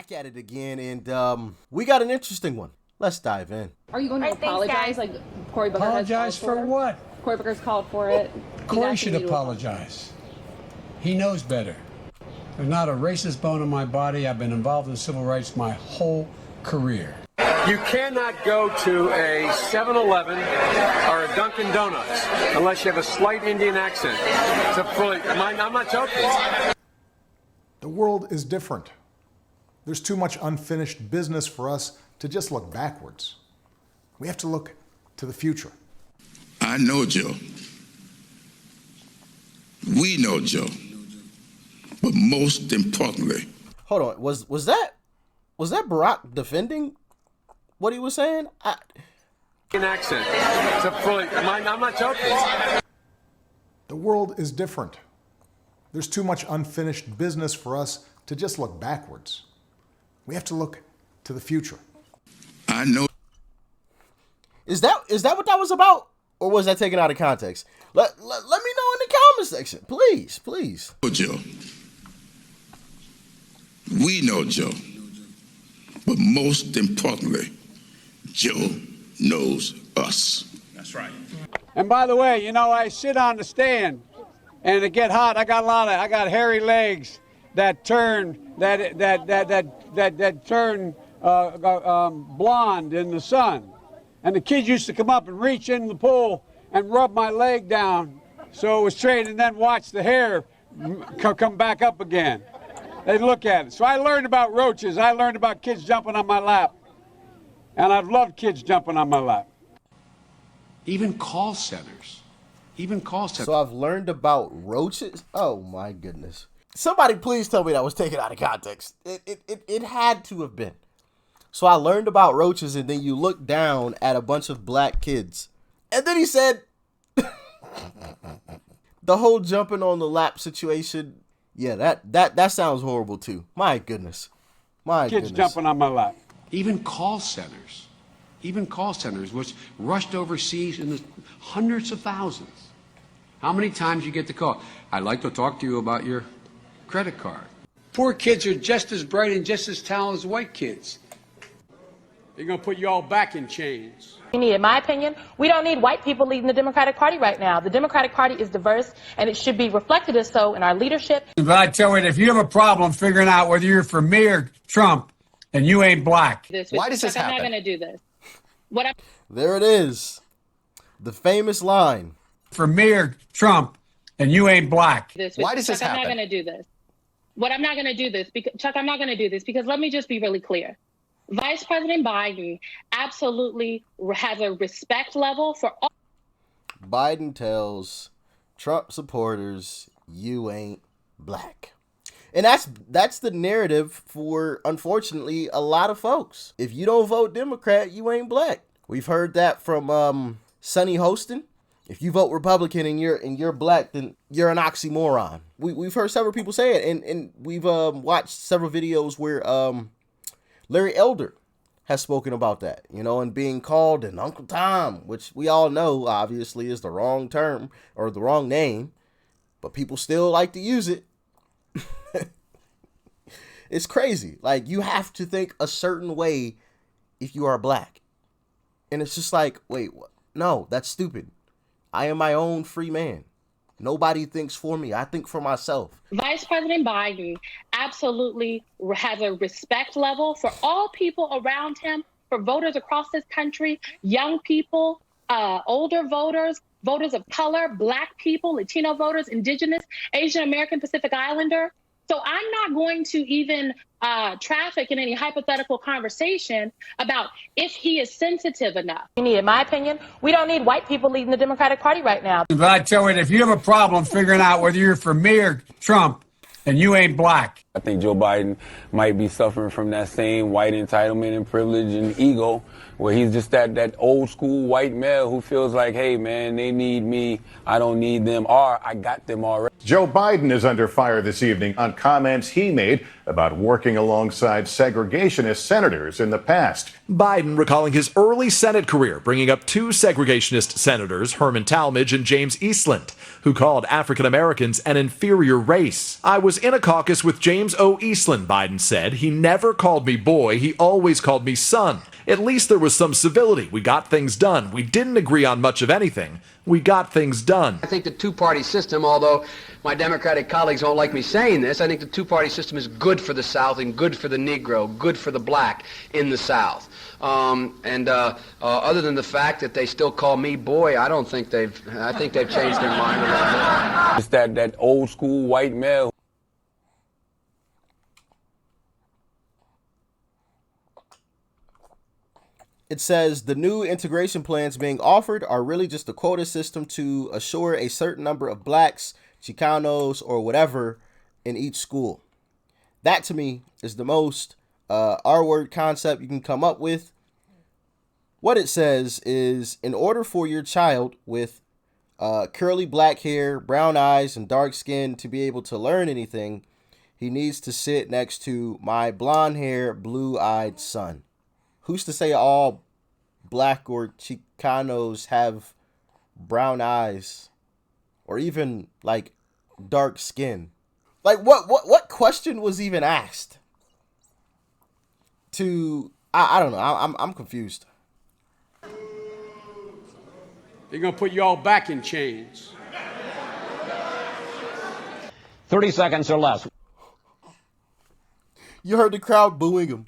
back at it again, and we got an interesting one. Let's dive in. Are you going to apologize? Like Cory Booker apologize has called for what? Cory Booker's called for it. Cory should apologize. He knows better. There's not a racist bone in my body. I've been involved in civil rights my whole career. You cannot go to a 7-Eleven or a Dunkin' Donuts unless you have a slight Indian accent. I'm not joking. The world is different. There's too much unfinished business for us to just look backwards. We have to look to the future. I know Joe. We know Joe. But most importantly, hold on, was that Barack defending what he was saying? An accent. I'm not joking. The world is different. There's too much unfinished business for us to just look backwards. We have to look to the future. I know. Is that what that was about? Or was that taken out of context? Let me know in the comment section. Please. Joe. We know Joe. But most importantly, Joe knows us. That's right. And by the way, I sit on the stand and it get hot. I got hairy legs that turn turn blonde in the sun. And the kids used to come up and reach in the pool and rub my leg down so it was straight, and then watch the hair come back up again. They'd look at it. So I learned about roaches. I learned about kids jumping on my lap. And I've loved kids jumping on my lap. Even call centers. So I've learned about roaches? Oh my goodness. Somebody please tell me that was taken out of context. It had to have been. So I learned about roaches, and then you look down at a bunch of black kids. And then he said, the whole jumping on the lap situation, yeah, that sounds horrible too. My goodness. Kids jumping on my lap. Even call centers, which rushed overseas in the hundreds of thousands. How many times you get the call? I'd like to talk to you about your credit card. Poor kids are just as bright and just as talented as white kids. They're going to put you all back in chains. In my opinion, we don't need white people leading the Democratic Party right now. The Democratic Party is diverse, and it should be reflected as so in our leadership. But I tell you, if you have a problem figuring out whether you're for me or Trump, and you ain't black. Why does this happen? I'm not going to do this. There it is. The famous line. For me or Trump, and you ain't black. Why does this happen? I'm not going to do this. I'm not going to do this, Chuck, I'm not going to do this because let me just be really clear. Vice President Biden absolutely has a respect level for all. Biden tells Trump supporters, you ain't black. And that's the narrative for, unfortunately, a lot of folks. If you don't vote Democrat, you ain't black. We've heard that from Sonny Hostin. If you vote Republican and you're black, then you're an oxymoron. We've heard several people say it, and we've watched several videos where Larry Elder has spoken about that, and being called an Uncle Tom, which we all know obviously is the wrong term or the wrong name, but people still like to use it. It's crazy. Like, you have to think a certain way if you are black. And it's just like, wait, what? No, that's stupid. I am my own free man. Nobody thinks for me. I think for myself. Vice President Biden absolutely has a respect level for all people around him, for voters across this country, young people, older voters, voters of color, black people, Latino voters, indigenous, Asian American, Pacific Islander. So I'm not going to even traffic in any hypothetical conversation about if he is sensitive enough. In my opinion, we don't need white people leading the Democratic Party right now. But I tell you, if you have a problem figuring out whether you're for me or Trump, and you ain't black. I think Joe Biden might be suffering from that same white entitlement and privilege and ego, where he's just that old school white male who feels like, hey, man, they need me, I don't need them, or I got them already. Joe Biden is under fire this evening on comments he made about working alongside segregationist senators in the past. Biden recalling his early Senate career, bringing up two segregationist senators, Herman Talmadge and James Eastland, who called African Americans an inferior race. I was in a caucus with James James O. Eastland, Biden said, he never called me boy, he always called me son. At least there was some civility. We got things done. We didn't agree on much of anything. We got things done. I think the two-party system, although my Democratic colleagues don't like me saying this, I think the two-party system is good for the South and good for the Negro, good for the black in the South. Other than the fact that they still call me boy, I think they've changed their mind a little bit. It's that old school white male. It says the new integration plans being offered are really just a quota system to assure a certain number of blacks, Chicanos, or whatever in each school. That to me is the most R-word concept you can come up with. What it says is, in order for your child with curly black hair, brown eyes, and dark skin to be able to learn anything, he needs to sit next to my blonde hair, blue-eyed son. Who's to say all black or Chicanos have brown eyes or even like dark skin? Like what question was even asked? I don't know. I'm confused. They're going to put you all back in chains. 30 seconds or less. You heard the crowd booing him.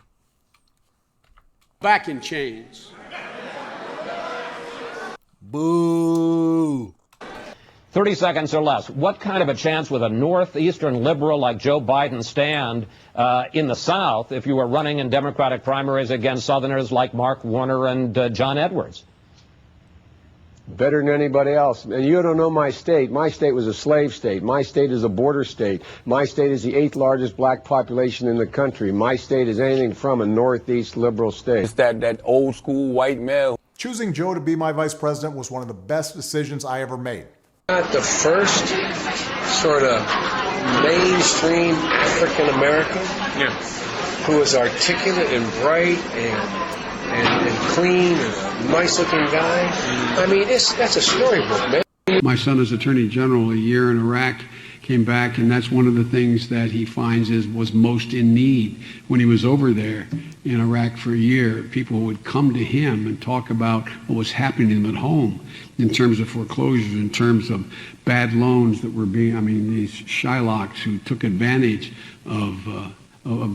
Back in chains. Boo. 30 seconds or less. What kind of a chance would a northeastern liberal like Joe Biden stand in the South if you were running in Democratic primaries against Southerners like Mark Warner and John Edwards? Better than anybody else. And you don't know my state. My state was a slave state. My state is a border state. My state is the 8th largest black population in the country. My state is anything from a northeast liberal state. It's that old school white male. Choosing Joe to be my vice president was one of the best decisions I ever made. Not the first sort of mainstream African American who was articulate and bright and clean and a nice looking guy. I mean, that's a storybook, man. My son is Attorney General a year in Iraq, came back, and that's one of the things that he finds was most in need. When he was over there in Iraq for a year, people would come to him and talk about what was happening to them at home in terms of foreclosures, in terms of bad loans that were these Shylocks who took advantage of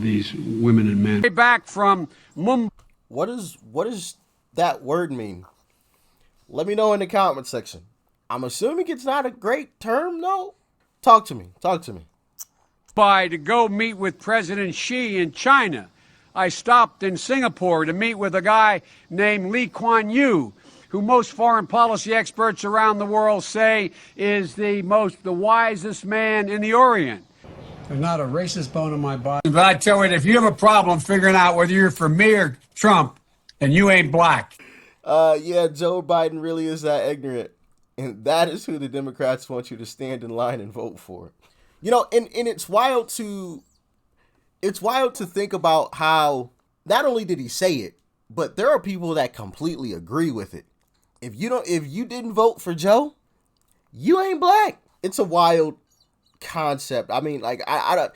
these women and men. Back from Mumbai. What does that word mean? Let me know in the comment section. I'm assuming it's not a great term, though. Talk to me. To go meet with President Xi in China. I stopped in Singapore to meet with a guy named Lee Kuan Yew, who most foreign policy experts around the world say is the wisest man in the Orient. There's not a racist bone in my body. But I tell you, if you have a problem figuring out whether you're for me or Trump, then you ain't black. Yeah, Joe Biden really is that ignorant. And that is who the Democrats want you to stand in line and vote for. You know, and it's wild to think about how not only did he say it, but there are people that completely agree with it. If you didn't vote for Joe, you ain't black. It's a wild concept. I mean, like I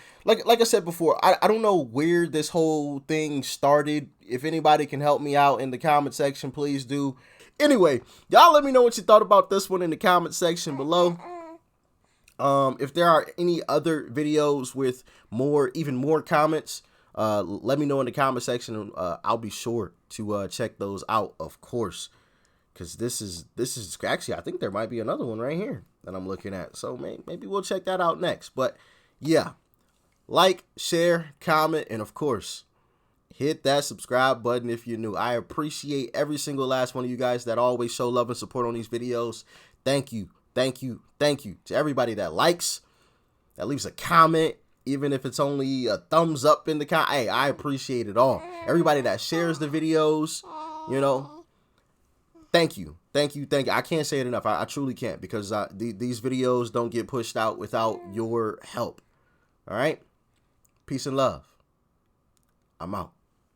said before, I don't know where this whole thing started. If anybody can help me out in the comment section, please do. Anyway, y'all let me know what you thought about this one in the comment section below. If there are any other videos with even more comments, let me know in the comment section. I'll be sure to check those out, of course, because this is actually, I think there might be another one right here that I'm looking at. So maybe we'll check that out next. But yeah, like, share, comment, and of course, hit that subscribe button if you're new. I appreciate every single last one of you guys that always show love and support on these videos. Thank you. Thank you. Thank you to everybody that likes, that leaves a comment, even if it's only a thumbs up in the comment. Hey, I appreciate it all. Everybody that shares the videos, thank you. Thank you. Thank you. I can't say it enough. I truly can't, because these videos don't get pushed out without your help. All right. Peace and love. I'm out.